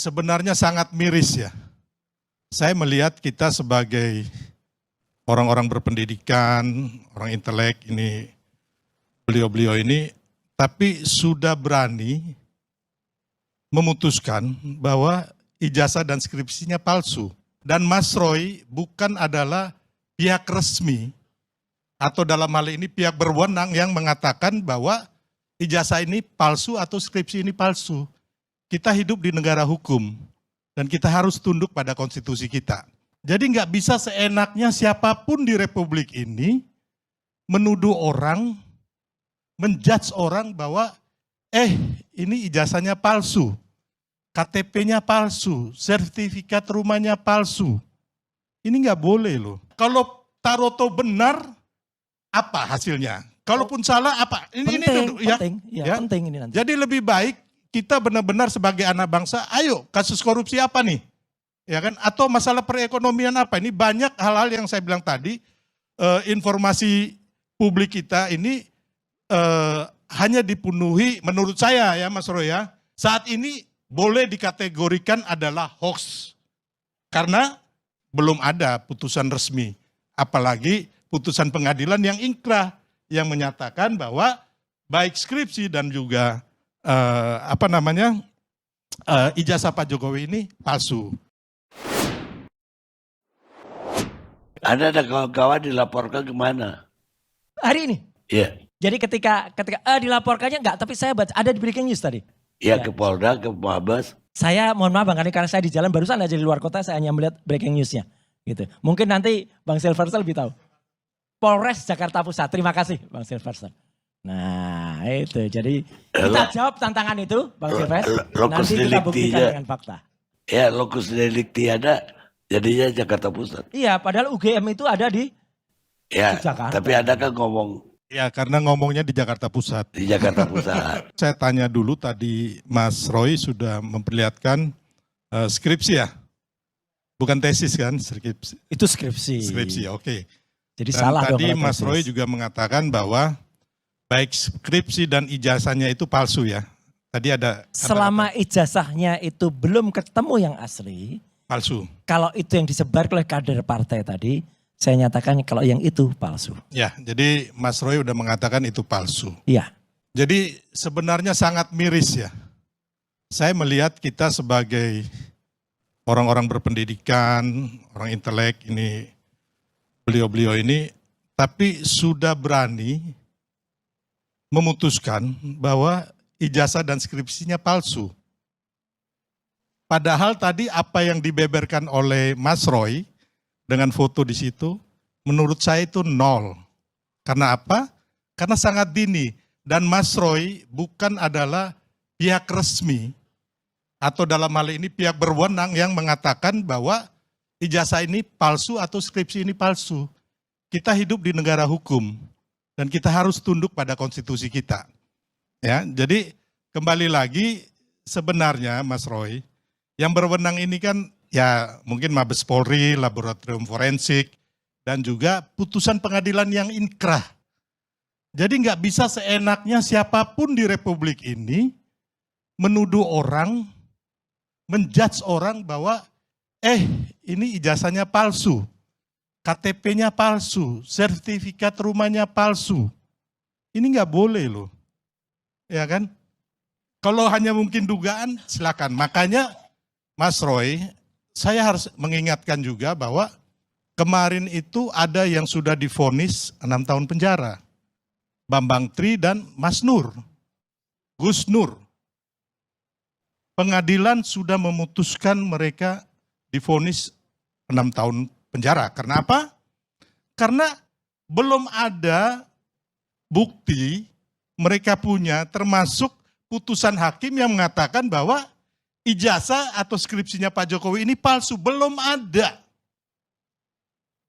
sebenarnya sangat miris ya. Saya melihat kita sebagai orang-orang berpendidikan, orang intelek ini, beliau-beliau ini, tapi sudah berani memutuskan bahwa ijazah dan skripsinya palsu. Dan Mas Roy bukan adalah pihak resmi, atau dalam hal ini pihak berwenang yang mengatakan bahwa ijazah ini palsu atau skripsi ini palsu. Kita hidup di negara hukum dan kita harus tunduk pada konstitusi kita. Jadi nggak bisa seenaknya siapapun di republik ini menuduh orang, menjudge orang bahwa ini ijazahnya palsu, KTP-nya palsu, sertifikat rumahnya palsu. Ini nggak boleh loh. Kalau Taroto benar, apa hasilnya? Kalaupun salah apa? Penting ini nanti. Jadi lebih baik kita benar-benar sebagai anak bangsa, ayo kasus korupsi apa nih? Ya kan? Atau masalah perekonomian apa? Ini banyak hal-hal yang saya bilang tadi, informasi publik kita ini hanya dipenuhi, menurut saya ya Mas Roy ya, saat ini boleh dikategorikan adalah hoax. Karena belum ada putusan resmi, apalagi putusan pengadilan yang inkrah, yang menyatakan bahwa baik skripsi dan juga ijazah Pak Jokowi ini palsu. Ada kawan-kawan dilaporkan kemana? Hari ini? Iya. Jadi ketika dilaporkannya enggak, tapi saya baca ada di breaking news tadi. Ya, ke Polda, ke Mabes. Saya mohon maaf Bang, karena saya di jalan barusan aja di luar kota, saya hanya melihat breaking newsnya. Gitu. Mungkin nanti Bang Silverster lebih tahu. Polres Jakarta Pusat, terima kasih Bang Silverster. Nah itu, jadi kita jawab tantangan itu Bang Silverster, nanti kita buktikan dengan fakta. Ya, lokus delikti ada, jadinya Jakarta Pusat. Iya, padahal UGM itu ada di Jakarta. Tapi ada kan ngomong. Ya, karena ngomongnya di Jakarta Pusat. Di Jakarta Pusat. Saya tanya dulu tadi, Mas Roy sudah memperlihatkan skripsi ya? Bukan tesis kan? Skripsi. Itu skripsi. Skripsi, oke. Jadi dan salah tadi dong. Mas Roy juga mengatakan bahwa baik skripsi dan ijazahnya itu palsu ya. Tadi ada selama ijazahnya itu belum ketemu yang asli. Palsu. Kalau itu yang disebar oleh kader partai tadi, saya nyatakan kalau yang itu palsu. Ya, jadi Mas Roy udah mengatakan itu palsu. Iya. Jadi sebenarnya sangat miris ya. Saya melihat kita sebagai orang-orang berpendidikan, orang intelek ini, beliau-beliau ini, tapi sudah berani memutuskan bahwa ijazah dan skripsinya palsu. Padahal tadi apa yang dibeberkan oleh Mas Roy dengan foto di situ, menurut saya itu nol. Karena apa? Karena sangat dini. Dan Mas Roy bukan adalah pihak resmi, atau dalam hal ini pihak berwenang yang mengatakan bahwa ijazah ini palsu atau skripsi ini palsu. Kita hidup di negara hukum dan kita harus tunduk pada konstitusi kita. Ya, jadi kembali lagi sebenarnya Mas Roy, yang berwenang ini kan ya mungkin Mabes Polri, laboratorium forensik, dan juga putusan pengadilan yang inkrah. Jadi nggak bisa seenaknya siapapun di republik ini menuduh orang, menjudge orang bahwa ini ijazahnya palsu, KTP-nya palsu, sertifikat rumahnya palsu. Ini nggak boleh loh, ya kan? Kalau hanya mungkin dugaan, silakan. Makanya Mas Roy, saya harus mengingatkan juga bahwa kemarin itu ada yang sudah divonis 6 tahun penjara. Bambang Tri dan Mas Nur, Gus Nur. Pengadilan sudah memutuskan mereka divonis 6 tahun penjara. Karena apa? Karena belum ada bukti mereka punya, termasuk putusan hakim yang mengatakan bahwa ijazah atau skripsinya Pak Jokowi ini palsu. Belum ada.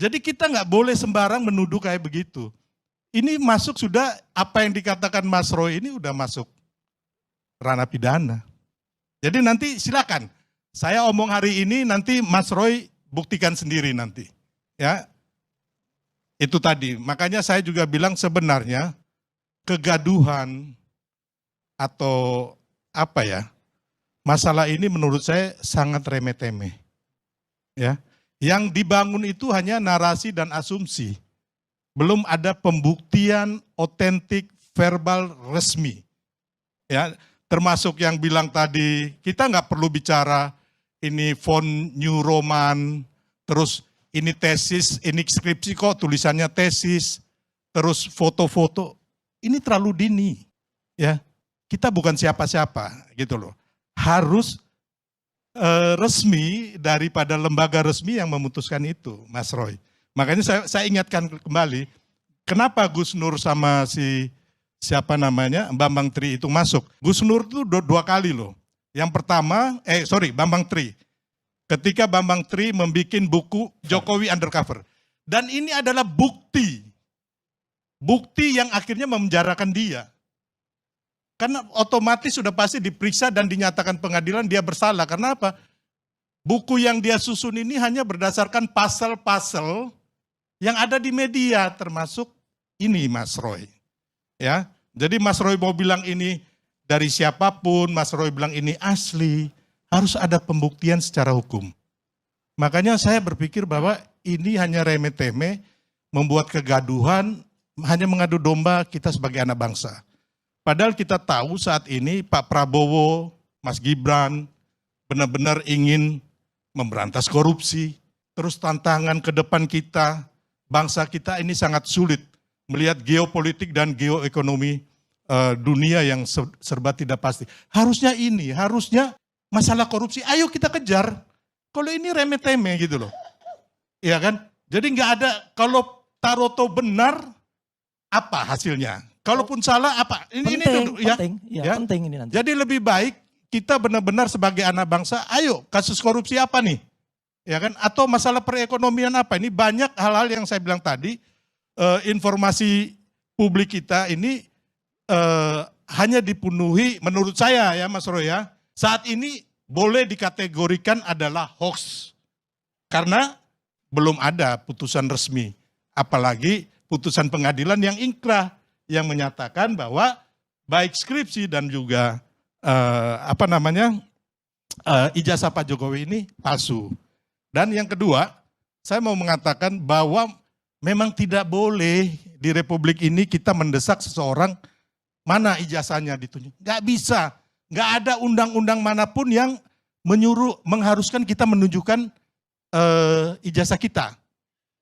Jadi kita nggak boleh sembarang menuduh kayak begitu. Ini masuk sudah, apa yang dikatakan Mas Roy ini udah masuk ranah pidana. Jadi nanti silakan, saya omong hari ini, nanti Mas Roy buktikan sendiri nanti. Ya, itu tadi. Makanya saya juga bilang sebenarnya kegaduhan atau masalah ini menurut saya sangat remeh-temeh. Ya. Yang dibangun itu hanya narasi dan asumsi. Belum ada pembuktian otentik verbal resmi. Ya, termasuk yang bilang tadi, kita nggak perlu bicara ini font New Roman, terus ini tesis, ini skripsi kok tulisannya tesis, terus foto-foto. Ini terlalu dini. Ya, kita bukan siapa-siapa gitu loh. Harus resmi daripada lembaga resmi yang memutuskan itu, Mas Roy. Makanya saya ingatkan kembali, kenapa Gus Nur sama siapa namanya, Bambang Tri itu masuk. Gus Nur itu dua kali loh. Yang pertama, Bambang Tri. Ketika Bambang Tri membuat buku Jokowi Undercover. Dan ini adalah bukti. Bukti yang akhirnya memenjarakan dia. Karena otomatis sudah pasti diperiksa dan dinyatakan pengadilan dia bersalah. Karena apa? Buku yang dia susun ini hanya berdasarkan pasal-pasal yang ada di media, termasuk ini Mas Roy. Ya, jadi Mas Roy mau bilang ini dari siapapun, Mas Roy bilang ini asli, harus ada pembuktian secara hukum. Makanya saya berpikir bahwa ini hanya remeh-temeh, membuat kegaduhan, hanya mengadu domba kita sebagai anak bangsa. Padahal kita tahu saat ini Pak Prabowo, Mas Gibran benar-benar ingin memberantas korupsi. Terus tantangan ke depan kita, bangsa kita ini sangat sulit melihat geopolitik dan geoekonomi dunia yang serba tidak pasti. Harusnya masalah korupsi, ayo kita kejar. Kalau ini remeh-temeh gitu loh. Iya kan? Jadi nggak ada, kalau Taroto benar, apa hasilnya? Kalaupun salah apa? Penting ini nanti. Jadi lebih baik kita benar-benar sebagai anak bangsa, ayo kasus korupsi apa nih? Ya kan? Atau masalah perekonomian apa? Ini banyak hal-hal yang saya bilang tadi, informasi publik kita ini hanya dipenuhi, menurut saya ya Mas Roy ya, saat ini boleh dikategorikan adalah hoax. Karena belum ada putusan resmi, apalagi putusan pengadilan yang inkrah, yang menyatakan bahwa baik skripsi dan juga ijazah Pak Jokowi ini palsu. Dan yang kedua, saya mau mengatakan bahwa memang tidak boleh di Republik ini kita mendesak seseorang mana ijazahnya ditunjuk. Nggak bisa, nggak ada undang-undang manapun yang mengharuskan kita menunjukkan ijazah kita.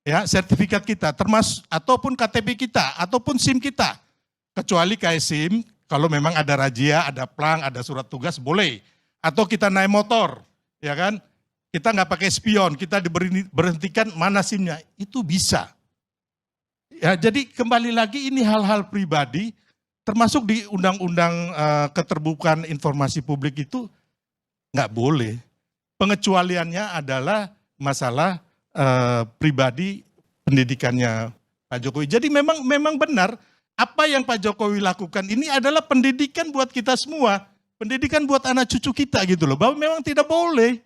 Ya, sertifikat kita, termasuk ataupun KTP kita, ataupun SIM kita. Kecuali kayak SIM, kalau memang ada razia, ada plang, ada surat tugas, boleh. Atau kita naik motor, ya kan? Kita nggak pakai spion, kita diberhentikan mana SIM-nya, itu bisa. Ya, jadi kembali lagi ini hal-hal pribadi, termasuk di Undang-Undang Keterbukaan Informasi Publik itu nggak boleh. Pengecualiannya adalah masalah pribadi pendidikannya Pak Jokowi. Jadi memang benar apa yang Pak Jokowi lakukan ini adalah pendidikan buat kita semua, pendidikan buat anak cucu kita gitu loh. Bahwa memang tidak boleh,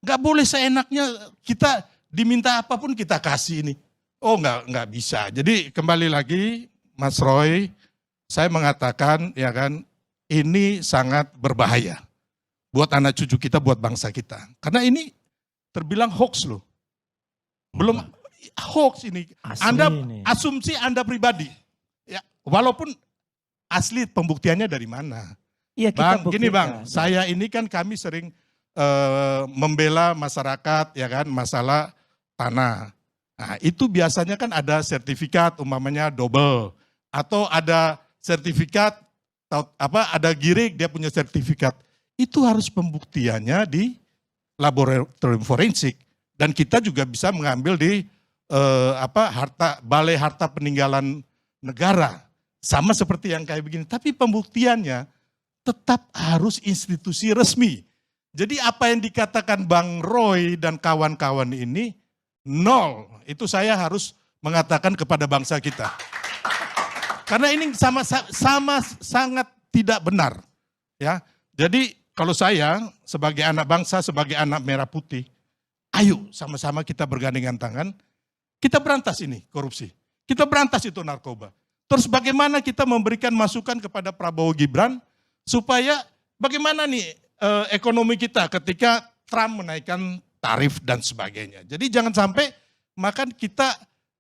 nggak boleh seenaknya kita diminta apapun kita kasih ini. Oh nggak bisa. Jadi kembali lagi Mas Roy, saya mengatakan ya kan ini sangat berbahaya buat anak cucu kita, buat bangsa kita. Karena ini terbilang hoax loh. Belum hoax ini. Asumsi Anda pribadi. Ya, walaupun asli pembuktiannya dari mana? Iya, Bang, gini Bang, saya ini kan kami sering membela masyarakat ya kan masalah tanah. Nah, itu biasanya kan ada sertifikat umpamanya double atau ada sertifikat ada girig dia punya sertifikat. Itu harus pembuktiannya di laboratorium forensik. Dan kita juga bisa mengambil di balai harta peninggalan negara. Sama seperti yang kayak begini. Tapi pembuktiannya tetap harus institusi resmi. Jadi apa yang dikatakan Bang Roy dan kawan-kawan ini nol. Itu saya harus mengatakan kepada bangsa kita. Karena ini sama sangat tidak benar. Ya. Jadi kalau saya sebagai anak bangsa, sebagai anak merah putih, ayo sama-sama kita bergandengan tangan, kita berantas ini korupsi. Kita berantas itu narkoba. Terus bagaimana kita memberikan masukan kepada Prabowo Gibran, supaya bagaimana nih ekonomi kita ketika Trump menaikkan tarif dan sebagainya. Jadi jangan sampai makan kita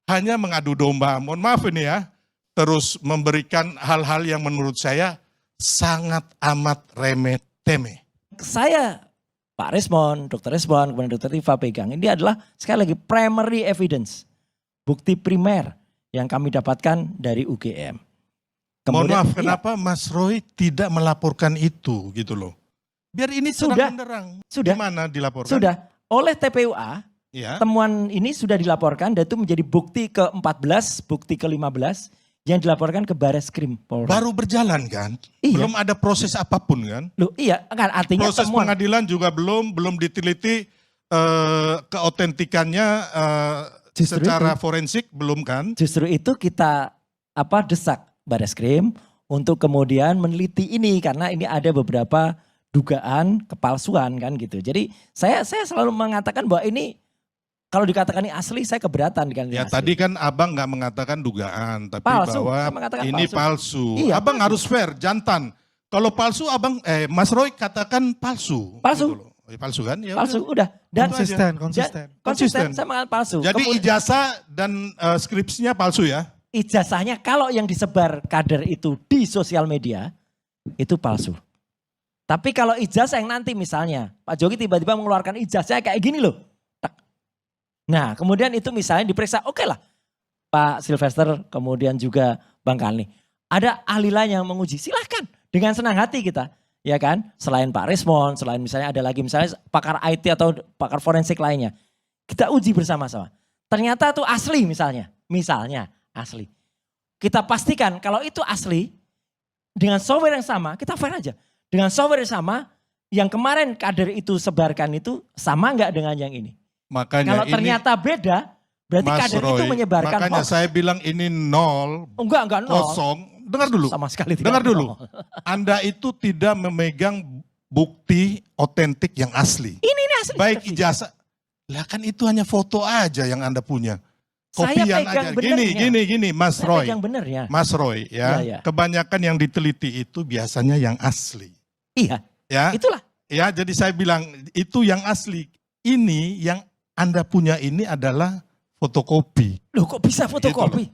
hanya mengadu domba, mohon maaf ini ya, terus memberikan hal-hal yang menurut saya sangat amat remeh-temeh. Saya, Pak Resmond, Dr. Resmond, kemudian Dr. Tifa pegang, ini adalah sekali lagi primary evidence, bukti primer yang kami dapatkan dari UGM. Mohon maaf, iya, kenapa Mas Roy tidak melaporkan itu gitu loh? Biar ini Sudah. terang-benderang. Sudah. Gimana dilaporkan? Sudah, oleh TPUA, Ya. temuan ini sudah dilaporkan dan itu menjadi bukti ke-14, bukti ke-15 yang dilaporkan ke Bareskrim Polri. Baru berjalan kan? Iya. Belum ada proses apapun kan? Loh, iya, kan artinya Proses temuan. pengadilan juga belum diteliti keautentikannya Justru secara itu. forensik belum kan? Justru itu kita desak Bareskrim untuk kemudian meneliti ini karena ini ada beberapa dugaan kepalsuan kan gitu. Jadi saya selalu mengatakan bahwa ini kalau dikatakan ini asli saya keberatan dengan ini Ya asli. tadi kan abang nggak mengatakan dugaan, tapi Palsu, bahwa saya mengatakan ini palsu. Iya, Abang palsu. harus fair, jantan. Kalau palsu abang, Mas Roy katakan palsu. Palsu. Gitu loh. Palsu kan? Ya Palsu udah. udah dan Konsisten, konsisten. Konsisten. Saya mengatakan palsu. Jadi Kemudian ijazah dan skripsinya palsu ya? ijazahnya kalau yang disebar kader itu di sosial media itu palsu. Tapi kalau ijazah yang nanti misalnya Pak Jokowi tiba-tiba mengeluarkan ijazah kayak gini loh. Tak. Nah kemudian itu misalnya diperiksa, oke lah Pak Sylvester kemudian juga Bang Kalni. Ada ahli lain yang menguji, silahkan dengan senang hati kita. Ya kan, selain Pak Resmond, selain misalnya ada lagi misalnya pakar IT atau pakar forensik lainnya. Kita uji bersama-sama. Ternyata itu asli misalnya asli. Kita pastikan kalau itu asli, dengan software yang sama, kita fair aja. Dengan software yang sama, yang kemarin kader itu sebarkan itu sama nggak dengan yang ini? Makanya Kalau ini ternyata beda, berarti Mas kader itu Roy, menyebarkan makanya hoax. saya bilang ini nol, Enggak nol. kosong. Dengar dulu. Sama sekali tidak Dengar dulu. nol. Anda itu tidak memegang bukti otentik yang asli. Ini asli. Baik Steve. ijazah. Lah kan itu hanya foto aja yang Anda punya. Saya Kopian pegang aja. benernya. Gini, Mas Saya Roy. pegang benernya. Mas Roy ya. Iya. Kebanyakan yang diteliti itu biasanya yang asli. Iya, Ya. itulah. Ya, jadi saya bilang itu yang asli. Ini yang Anda punya ini adalah fotokopi. Loh kok bisa fotokopi?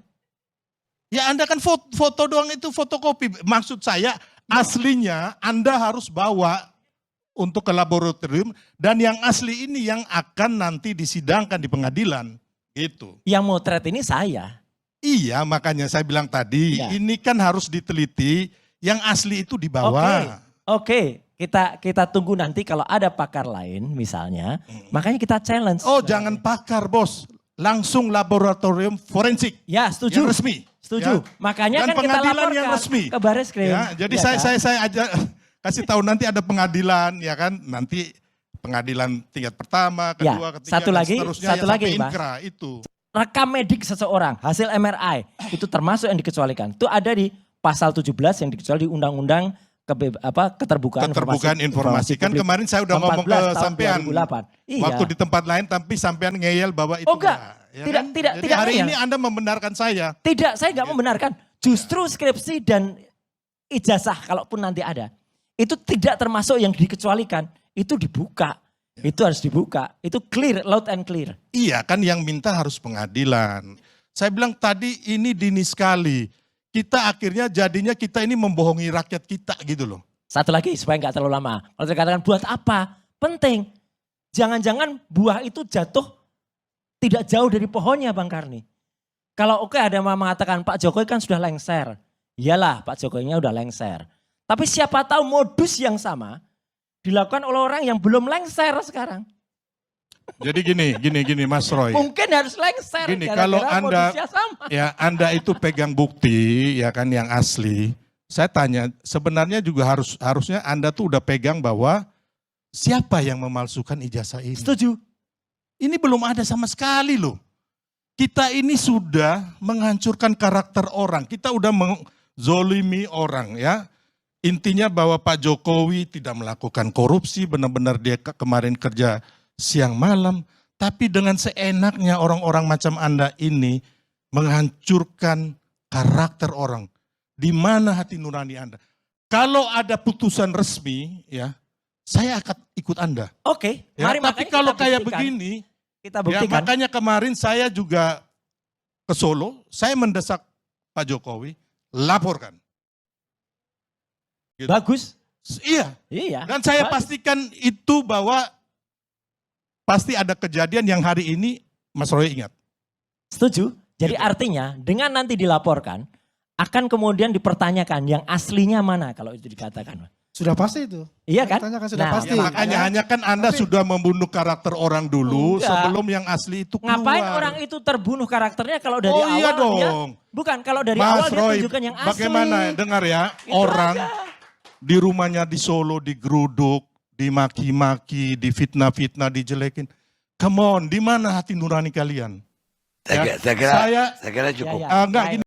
Ya Anda kan foto doang itu fotokopi. Maksud saya aslinya Anda harus bawa untuk ke laboratorium. Dan yang asli ini yang akan nanti disidangkan di pengadilan. Gitu. Yang motret ini saya. Iya makanya saya bilang tadi Iya. ini kan harus diteliti. Yang asli itu dibawa. Oke. Kita tunggu nanti kalau ada pakar lain misalnya. Makanya kita challenge. Oh jangan pakar bos. Langsung laboratorium forensik. Ya setuju. Yang resmi. Setuju. Ya. Makanya Dan kan kita pengadilan laporkan yang resmi. ke Bareskrim. Ya, jadi Ya saya, kan? saya aja kasih tahu nanti ada pengadilan ya kan. Nanti pengadilan tingkat pertama, Ya, kedua, ketiga satu dan lagi, seterusnya satu ya, lagi, sampai Mas. inkra itu. Rekam medik seseorang, hasil MRI itu termasuk yang dikecualikan. Itu ada di pasal 17 yang dikecualikan di Undang-Undang Keterbukaan Informasi. Kan Publik. kemarin saya udah ngomong 14 ke tahun sampean 2008. Iya. waktu di tempat lain tapi sampean ngeyel bahwa itu Oh, enggak. ya Tidak, kan? tidak, Jadi tidak hari ngeyel. ini Anda membenarkan saya. Tidak, saya nggak membenarkan. Justru skripsi dan ijazah kalaupun nanti ada. Itu tidak termasuk yang dikecualikan. Itu dibuka. Itu harus dibuka. Itu clear, loud and clear. Iya kan yang minta harus pengadilan. Saya bilang tadi ini dini sekali. Kita akhirnya jadinya kita ini membohongi rakyat kita gitu loh. Satu lagi supaya nggak terlalu lama. Kalau saya katakan buat apa? Penting. Jangan-jangan buah itu jatuh tidak jauh dari pohonnya Bang Karni. Kalau oke ada yang mengatakan Pak Jokowi kan sudah lengser. Iyalah Pak Jokowinya udah lengser. Tapi siapa tahu modus yang sama dilakukan oleh orang yang belum lengser sekarang. Jadi gini Mas Roy. Mungkin harus lengser. Gini, gara-gara kalau Anda- modusnya sama. Ya Anda itu pegang bukti ya kan yang asli. Saya tanya sebenarnya juga harusnya Anda tuh udah pegang bahwa siapa yang memalsukan ijazah ini. Setuju. Ini belum ada sama sekali loh. Kita ini sudah menghancurkan karakter orang. Kita udah menzolimi orang ya. Intinya bahwa Pak Jokowi tidak melakukan korupsi. Benar-benar dia kemarin kerja siang malam. Tapi dengan seenaknya orang-orang macam Anda ini menghancurkan karakter orang. Di mana hati nurani Anda? Kalau ada putusan resmi ya, saya akan ikut Anda. Oke, Ya, mari tapi makanya kalau kita kayak buktikan. begini, Kita ya, buktikan. makanya kemarin saya juga ke Solo, saya mendesak Pak Jokowi, laporkan. Gitu. Bagus. Iya, Iya. dan saya bagus. pastikan itu bahwa pasti ada kejadian yang hari ini Mas Roy ingat. Setuju. Jadi Gitu. artinya dengan nanti dilaporkan, akan kemudian dipertanyakan yang aslinya mana kalau itu dikatakan. Sudah pasti itu. Iya kan? Ditanyakan sudah pasti. Ya, makanya hanya kan Anda Tapi- sudah membunuh karakter orang dulu Enggak. sebelum yang asli itu keluar. Ngapain orang itu terbunuh karakternya kalau dari Oh awal iya dia dong. bukan kalau dari Mas awal dia Roy, tunjukkan yang asli. bagaimana dengar ya, Itu orang aja. di rumahnya di Solo digeruduk, dimaki-maki, difitnah-fitnah, dijelekin. Come on, di mana hati nurani kalian? Ya, Saya kira saya- cukup. Ya, ya. Enggak Baik. gini.